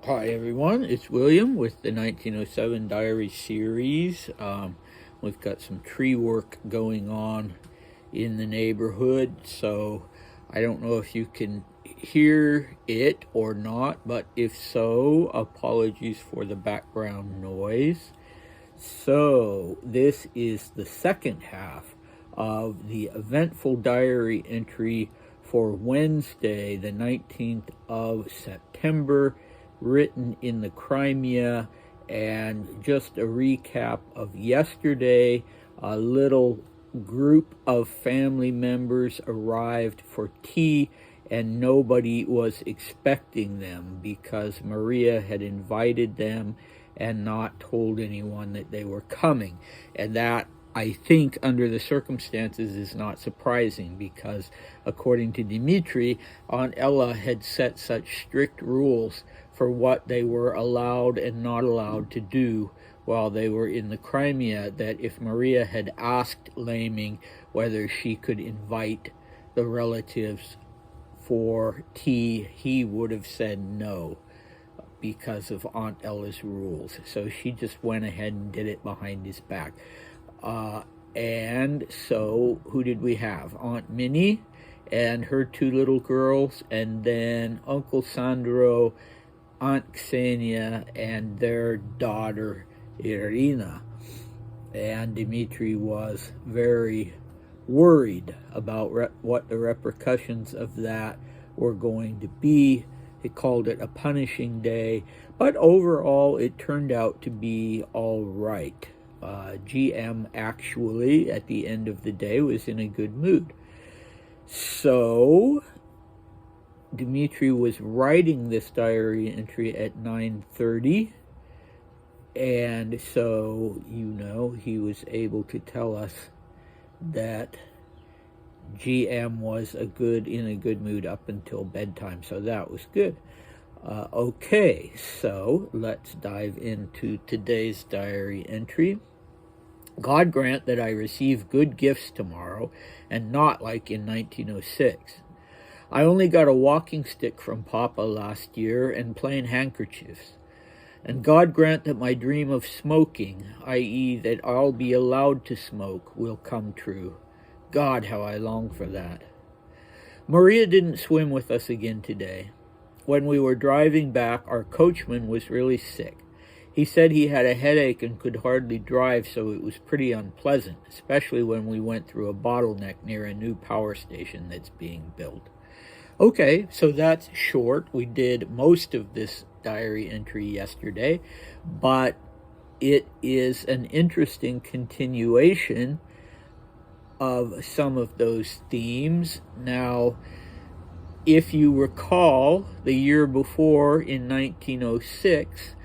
Hi everyone, it's William with the 1907 Diary series. We've got some tree work going on in the neighborhood, so I don't know if you can hear it or not, but if so, apologies for the background noise. So, this is the second half of the eventful diary entry for Wednesday, the 19th of September, written in the Crimea, and just a recap of yesterday. A little group of family members arrived for tea, and nobody was expecting them because Maria had invited them and not told anyone that they were coming. And that, I think, under the circumstances, is not surprising because, according to Dmitri, Aunt Ella had set such strict rules for what they were allowed and not allowed to do while they were in the Crimea that if Maria had asked Laming whether she could invite the relatives for tea, he would have said no because of Aunt Ella's rules. So she just went ahead and did it behind his back. And so who did we have? Aunt Minnie and her two little girls, and then Uncle Sandro, Aunt Ksenia, and their daughter Irina. And Dmitri was very worried about what the repercussions of that were going to be. He called it a punishing day, but overall it turned out to be all right. GM actually, at the end of the day, was in a good mood. So Dmitri was writing this diary entry at 9:30, and so, he was able to tell us that GM was in a good mood up until bedtime, so that was good. Okay, so let's dive into today's diary entry. God grant that I receive good gifts tomorrow, and not like in 1906. I only got a walking stick from Papa last year and plain handkerchiefs. And God grant that my dream of smoking, i.e. that I'll be allowed to smoke, will come true. God, how I long for that. Maria didn't swim with us again today. When we were driving back, our coachman was really sick. He said he had a headache and could hardly drive, so it was pretty unpleasant, especially when we went through a bottleneck near a new power station that's being built. Okay, so that's short. We did most of this diary entry yesterday, but it is an interesting continuation of some of those themes. Now, if you recall, the year before, in 1906,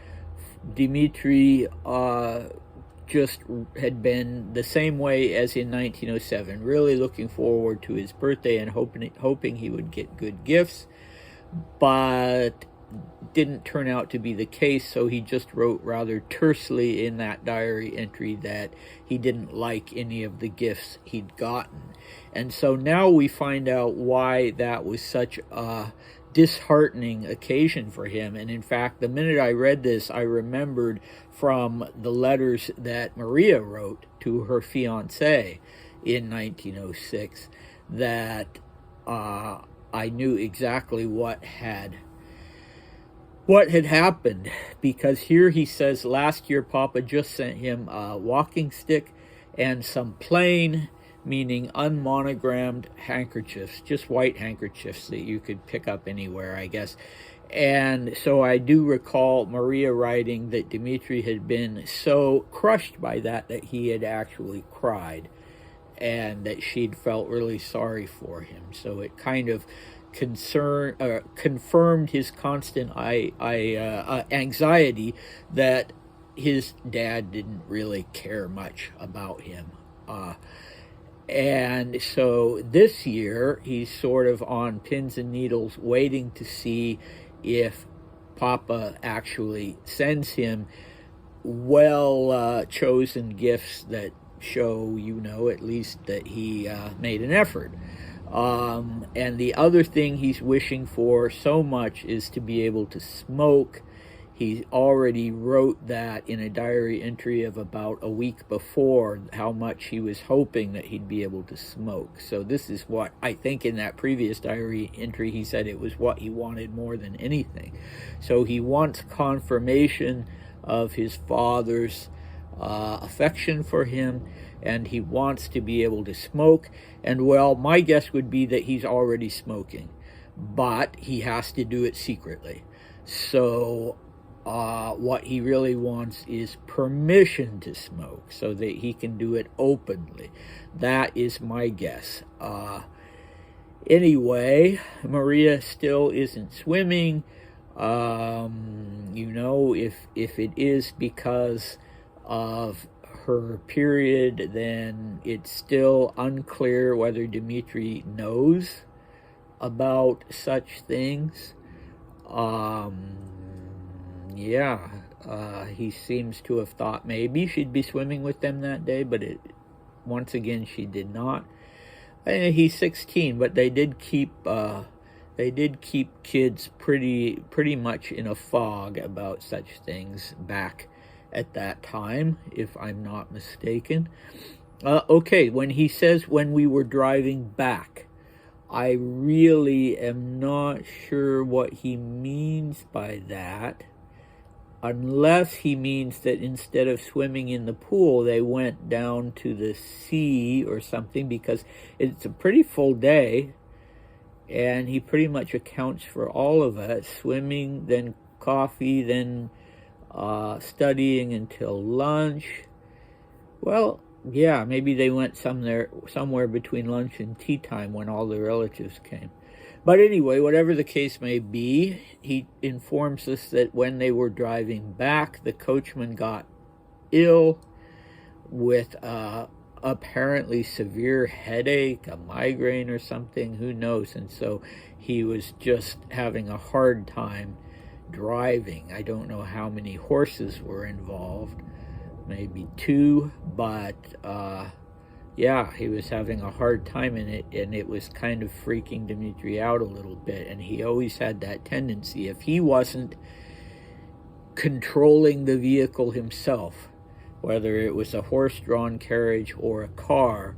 Dmitri just had been the same way as in 1907, really looking forward to his birthday and hoping he would get good gifts, but didn't turn out to be the case, so he just wrote rather tersely in that diary entry that he didn't like any of the gifts he'd gotten. And so now we find out why that was such a disheartening occasion for him. And in fact, the minute I read this, I remembered from the letters that Maria wrote to her fiancé in 1906 that I knew exactly what had happened, because here he says last year Papa just sent him a walking stick and some plain, meaning unmonogrammed handkerchiefs, just white handkerchiefs that you could pick up anywhere, I guess. And so I do recall Maria writing that Dmitri had been so crushed by that he had actually cried, and that she'd felt really sorry for him. So it kind of confirmed his constant anxiety that his dad didn't really care much about him. And so this year, he's sort of on pins and needles waiting to see if Papa actually sends him chosen gifts that show, at least that he made an effort. And the other thing he's wishing for so much is to be able to smoke. He already wrote that in a diary entry of about a week before, how much he was hoping that he'd be able to smoke. So this is what I think in that previous diary entry he said it was what he wanted more than anything. So he wants confirmation of his father's affection for him, and he wants to be able to smoke. And well, my guess would be that he's already smoking, but he has to do it secretly. So what he really wants is permission to smoke so that he can do it openly. That is my guess. Anyway, Maria still isn't swimming. You know, if it is because of her period, then it's still unclear whether Dmitri knows about such things. Yeah, he seems to have thought maybe she'd be swimming with them that day, but once again she did not. He's 16, but they did keep kids pretty much in a fog about such things back at that time, if I'm not mistaken. Okay, when he says when we were driving back, I really am not sure what he means by that, unless he means that instead of swimming in the pool, they went down to the sea or something, because it's a pretty full day, and he pretty much accounts for all of it. Swimming, then coffee, then studying until lunch. Well, yeah, maybe they went somewhere between lunch and tea time when all the relatives came. But anyway, whatever the case may be, he informs us that when they were driving back, the coachman got ill with apparently severe headache, a migraine or something, who knows. And so he was just having a hard time driving. I don't know how many horses were involved, maybe 2, but yeah, he was having a hard time in it, and it was kind of freaking Dmitri out a little bit. And he always had that tendency, if he wasn't controlling the vehicle himself, whether it was a horse-drawn carriage or a car,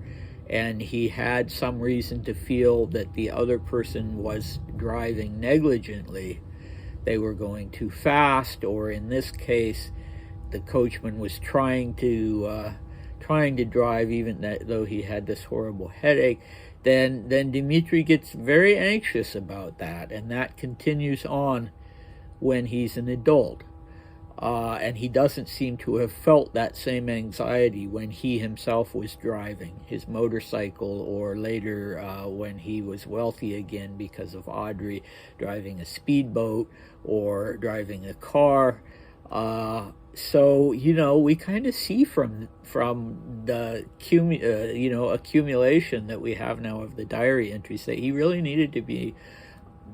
and he had some reason to feel that the other person was driving negligently, they were going too fast, or in this case, the coachman was trying to drive even though he had this horrible headache, then Dmitri gets very anxious about that, and that continues on when he's an adult. And he doesn't seem to have felt that same anxiety when he himself was driving his motorcycle, or later when he was wealthy again because of Audrey, driving a speedboat or driving a car. So, you know, we kind of see from the accumulation that we have now of the diary entries that he really needed to be,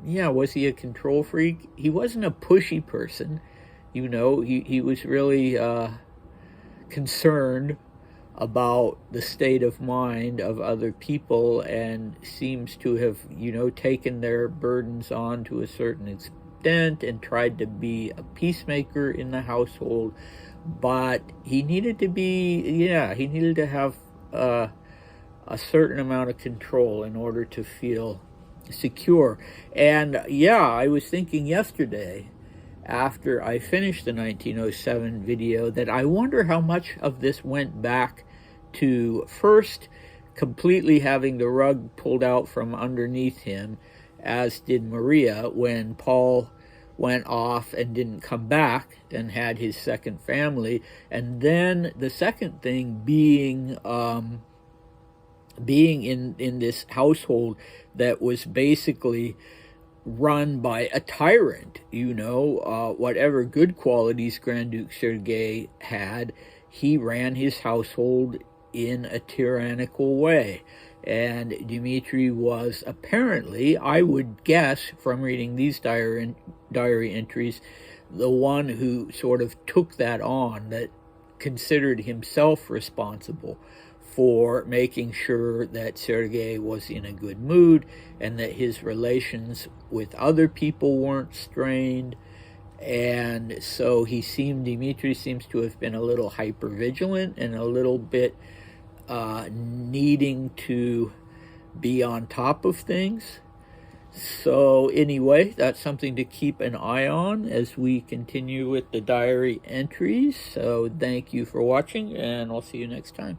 was he a control freak? He wasn't a pushy person. You know, he was really concerned about the state of mind of other people, and seems to have, taken their burdens on to a certain extent and tried to be a peacemaker in the household. But he needed to be, he needed to have a certain amount of control in order to feel secure. And I was thinking yesterday, after I finished the 1907 video, that I wonder how much of this went back to first completely having the rug pulled out from underneath him, as did Maria when Paul went off and didn't come back and had his second family. And then the second thing being in this household that was basically run by a tyrant. Whatever good qualities Grand Duke Sergei had, he ran his household in a tyrannical way. And Dmitri was apparently, I would guess from reading these diary entries, the one who sort of took that on, that considered himself responsible for making sure that Sergei was in a good mood and that his relations with other people weren't strained. And so Dmitri seems to have been a little hypervigilant and a little bit needing to be on top of things. So anyway, that's something to keep an eye on as we continue with the diary entries. So thank you for watching, and I'll see you next time.